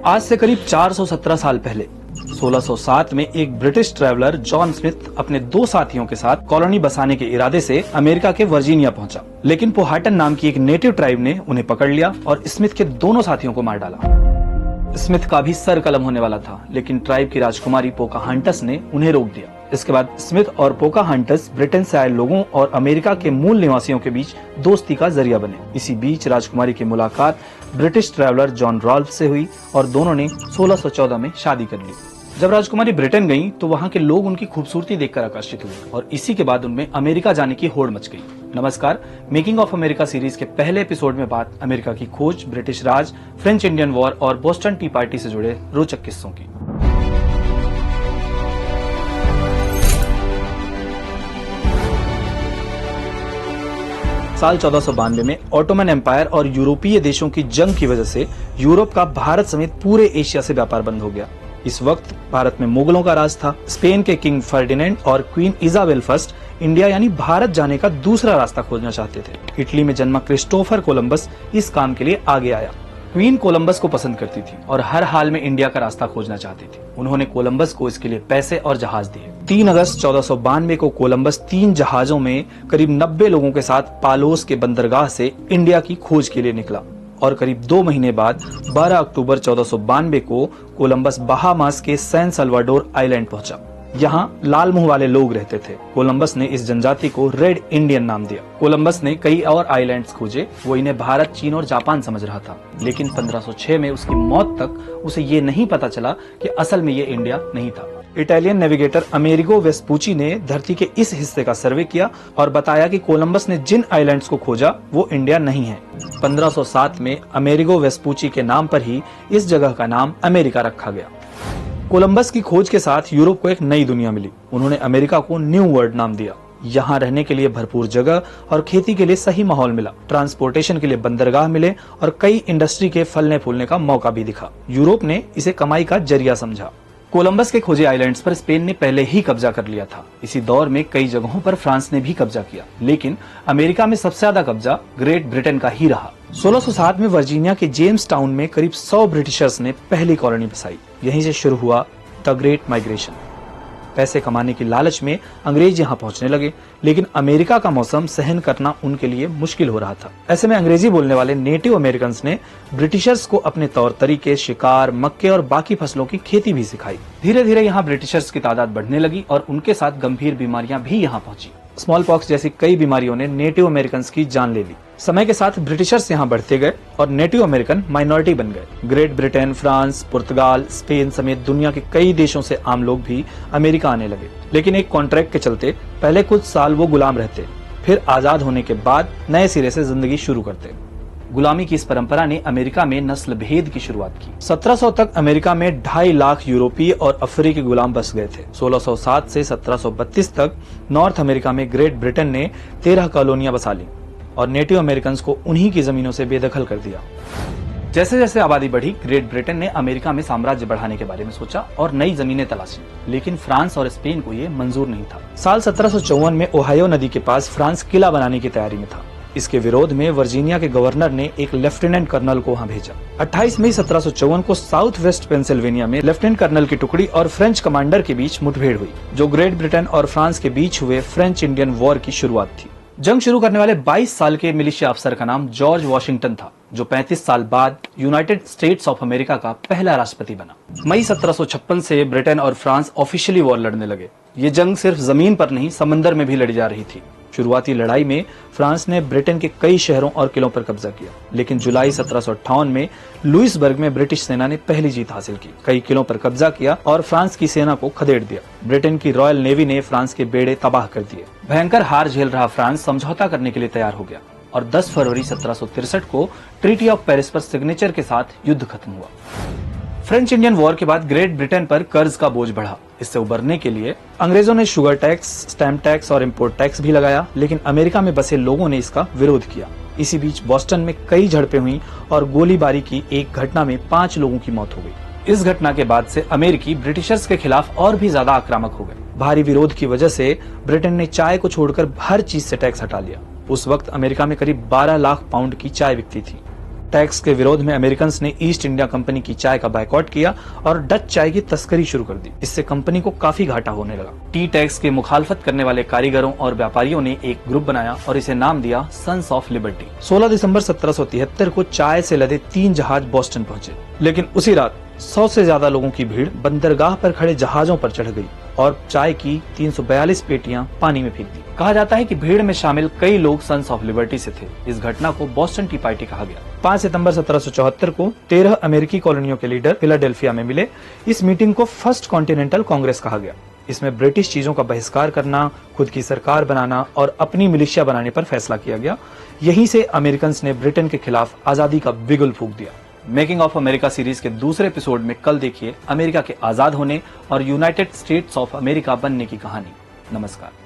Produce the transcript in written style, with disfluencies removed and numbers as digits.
आज से करीब 417 साल पहले 1607 में एक ब्रिटिश ट्रैवलर जॉन स्मिथ अपने दो साथियों के साथ कॉलोनी बसाने के इरादे से अमेरिका के वर्जीनिया पहुंचा। लेकिन पोहाटन नाम की एक नेटिव ट्राइब ने उन्हें पकड़ लिया और स्मिथ के दोनों साथियों को मार डाला। स्मिथ का भी सर कलम होने वाला था, लेकिन ट्राइब की राजकुमारी पोकाहांटस ने उन्हें रोक दिया। इसके बाद स्मिथ और पोकाहांटस ब्रिटेन से आए लोगों और अमेरिका के मूल निवासियों के बीच दोस्ती का जरिया बने। इसी बीच राजकुमारी की मुलाकात ब्रिटिश ट्रैवलर जॉन रॉल्फ से हुई और दोनों ने 1614 में शादी कर ली। जब राजकुमारी ब्रिटेन गईं, तो वहां के लोग उनकी खूबसूरती देखकर आकर्षित हुए और इसी के बाद उनमें अमेरिका जाने की होड़ मच गई। नमस्कार, मेकिंग ऑफ अमेरिका सीरीज के पहले एपिसोड में बात अमेरिका की खोज, ब्रिटिश राज, फ्रेंच इंडियन वॉर और बोस्टन टी पार्टी से जुड़े रोचक किस्सों की। साल 1492 में ऑटोमन एम्पायर और यूरोपीय देशों की जंग की वजह से यूरोप का भारत समेत पूरे एशिया से व्यापार बंद हो गया। इस वक्त भारत में मुगलों का राज था। स्पेन के किंग फर्डिनेंड और क्वीन इजाबेल फर्स्ट इंडिया यानी भारत जाने का दूसरा रास्ता खोजना चाहते थे। इटली में जन्मा क्रिस्टोफर कोलंबस इस काम के लिए आगे आया। क्वीन कोलंबस को पसंद करती थी और हर हाल में इंडिया का रास्ता खोजना चाहती थी। उन्होंने कोलंबस को इसके लिए पैसे और जहाज दिए। 3 अगस्त 1492 को कोलंबस 3 जहाजों में करीब 90 लोगों के साथ पालोस के बंदरगाह से इंडिया की खोज के लिए निकला और करीब 2 महीने बाद 12 अक्टूबर 1492 को कोलंबस बहामास के सैन सल्वाडोर आइलैंड पहुंचा। यहाँ लाल मुंह वाले लोग रहते थे। कोलंबस ने इस जनजाति को रेड इंडियन नाम दिया। कोलंबस ने कई और आइलैंड्स खोजे। वो इन्हें भारत, चीन और जापान समझ रहा था, लेकिन 1506 में उसकी मौत तक उसे ये नहीं पता चला कि असल में ये इंडिया नहीं था। इटालियन नेविगेटर अमेरिगो वेस्पूची ने धरती के इस हिस्से का सर्वे किया और बताया कि कोलंबस ने जिन आइलैंड्स को खोजा वो इंडिया नहीं है। 1507 में अमेरिगो वेस्पूची के नाम पर ही इस जगह का नाम अमेरिका रखा गया। कोलंबस की खोज के साथ यूरोप को एक नई दुनिया मिली। उन्होंने अमेरिका को न्यू वर्ल्ड नाम दिया। यहाँ रहने के लिए भरपूर जगह और खेती के लिए सही माहौल मिला। ट्रांसपोर्टेशन के लिए बंदरगाह मिले और कई इंडस्ट्री के फलने फूलने का मौका भी दिखा। यूरोप ने इसे कमाई का जरिया समझा। कोलंबस के खोजे आइलैंड्स पर स्पेन ने पहले ही कब्जा कर लिया था। इसी दौर में कई जगहों पर फ्रांस ने भी कब्जा किया, लेकिन अमेरिका में सबसे ज्यादा कब्जा ग्रेट ब्रिटेन का ही रहा। 1607 में वर्जीनिया के जेम्स टाउन में करीब 100 ब्रिटिशर्स ने पहली कॉलोनी बसाई। यहीं से शुरू हुआ द ग्रेट माइग्रेशन। पैसे कमाने की लालच में अंग्रेज यहाँ पहुंचने लगे, लेकिन अमेरिका का मौसम सहन करना उनके लिए मुश्किल हो रहा था। ऐसे में अंग्रेजी बोलने वाले नेटिव अमेरिकन्स ने ब्रिटिशर्स को अपने तौर तरीके, शिकार, मक्के और बाकी फसलों की खेती भी सिखाई। धीरे धीरे यहाँ ब्रिटिशर्स की तादाद बढ़ने लगी और उनके साथ गंभीर बीमारियां भी यहाँ पहुंची। स्मॉल पॉक्स जैसी कई बीमारियों ने नेटिव अमेरिकन्स की जान ले ली। समय के साथ ब्रिटिशर्स यहाँ बढ़ते गए और नेटिव अमेरिकन माइनॉरिटी बन गए। ग्रेट ब्रिटेन, फ्रांस, पुर्तगाल, स्पेन समेत दुनिया के कई देशों से आम लोग भी अमेरिका आने लगे। लेकिन एक कॉन्ट्रैक्ट के चलते पहले कुछ साल वो गुलाम रहते, फिर आजाद होने के बाद नए सिरे से जिंदगी शुरू करते। गुलामी की इस परंपरा ने अमेरिका में नस्ल भेद की शुरुआत की। 1700 तक अमेरिका में 2.5 लाख यूरोपीय और अफ्रीकी गुलाम बस गए थे। 1607 से 1732 तक नॉर्थ अमेरिका में ग्रेट ब्रिटेन ने 13 कॉलोनियां बसा ली और नेटिव अमेरिकन्स को उन्हीं की जमीनों से बेदखल कर दिया। जैसे जैसे आबादी बढ़ी, ग्रेट ब्रिटेन ने अमेरिका में साम्राज्य बढ़ाने के बारे में सोचा और नई जमीनें तलाशी, लेकिन फ्रांस और स्पेन को ये मंजूर नहीं था। साल 1754 में ओहायो नदी के पास फ्रांस किला बनाने की तैयारी में था। इसके विरोध में वर्जीनिया के गवर्नर ने एक लेफ्टिनेंट कर्नल को वहां भेजा। 28 मई 1754 को साउथ वेस्ट पेंसिल्वेनिया में लेफ्टिनेंट कर्नल की टुकड़ी और फ्रेंच कमांडर के बीच मुठभेड़ हुई, जो ग्रेट ब्रिटेन और फ्रांस के बीच हुए फ्रेंच इंडियन वॉर की शुरुआत थी। जंग शुरू करने वाले 22 साल के मिलिशिया अफसर का नाम जॉर्ज वॉशिंगटन था, जो 35 साल बाद यूनाइटेड स्टेट्स ऑफ अमेरिका का पहला राष्ट्रपति बना। मई 1756 से ब्रिटेन और फ्रांस ऑफिशियली वॉर लड़ने लगे। ये जंग सिर्फ जमीन पर नहीं, समंदर में भी लड़ी जा रही थी। शुरुआती लड़ाई में फ्रांस ने ब्रिटेन के कई शहरों और किलों पर कब्जा किया, लेकिन जुलाई 1758 में लुइसबर्ग में ब्रिटिश सेना ने पहली जीत हासिल की, कई किलों पर कब्जा किया और फ्रांस की सेना को खदेड़ दिया। ब्रिटेन की रॉयल नेवी ने फ्रांस के बेड़े तबाह कर दिए। भयंकर हार झेल रहा फ्रांस समझौता करने के लिए तैयार हो गया और 10 फरवरी 1763 को ट्रीटी ऑफ पेरिस पर सिग्नेचर के साथ युद्ध खत्म हुआ। फ्रेंच इंडियन वॉर के बाद ग्रेट ब्रिटेन पर कर्ज का बोझ बढ़ा। इससे उबरने के लिए अंग्रेजों ने शुगर टैक्स, स्टैम्प टैक्स और इम्पोर्ट टैक्स भी लगाया, लेकिन अमेरिका में बसे लोगों ने इसका विरोध किया। इसी बीच बोस्टन में कई झड़पें हुई और गोलीबारी की एक घटना में 5 लोगों की मौत हो गई। इस घटना के बाद से अमेरिकी ब्रिटिशर्स के खिलाफ और भी ज्यादा आक्रामक हो गए। भारी विरोध की वजह से ब्रिटेन ने चाय को छोड़कर हर चीज से टैक्स हटा लिया। उस वक्त अमेरिका में करीब 12 लाख पाउंड की चाय बिकती थी। टैक्स के विरोध में अमेरिकन ने ईस्ट इंडिया कंपनी की चाय का बायकॉट किया और डच चाय की तस्करी शुरू कर दी। इससे कंपनी को काफी घाटा होने लगा। टी टैक्स की मुखालफत करने वाले कारीगरों और व्यापारियों ने एक ग्रुप बनाया और इसे नाम दिया सन्स ऑफ लिबर्टी। 16 दिसंबर 1773 को चाय से लदे 3 जहाज बोस्टन पहुंचे, लेकिन उसी रात 100 से ज्यादा लोगों की भीड़ बंदरगाह पर खड़े जहाजों पर चढ़ गई और चाय की 342 पेटियां पानी में फेंक दी। कहा जाता है कि भीड़ में शामिल कई लोग सन्स ऑफ लिबर्टी से थे। इस घटना को बोस्टन टी पार्टी कहा गया। 5 सितंबर 1774 को 13 अमेरिकी कॉलोनियों के लीडर फिलाडेल्फिया में मिले। इस मीटिंग को फर्स्ट कॉन्टिनेंटल कांग्रेस कहा गया। इसमें ब्रिटिश चीजों का बहिष्कार करना, खुद की सरकार बनाना और अपनी मिलिशिया बनाने पर फैसला किया गया। यहीं से अमेरिकन ने ब्रिटेन के खिलाफ आजादी का बिगुल फूंक दिया। मेकिंग ऑफ अमेरिका सीरीज के दूसरे एपिसोड में कल देखिए अमेरिका के आजाद होने और यूनाइटेड स्टेट्स ऑफ अमेरिका बनने की कहानी। नमस्कार।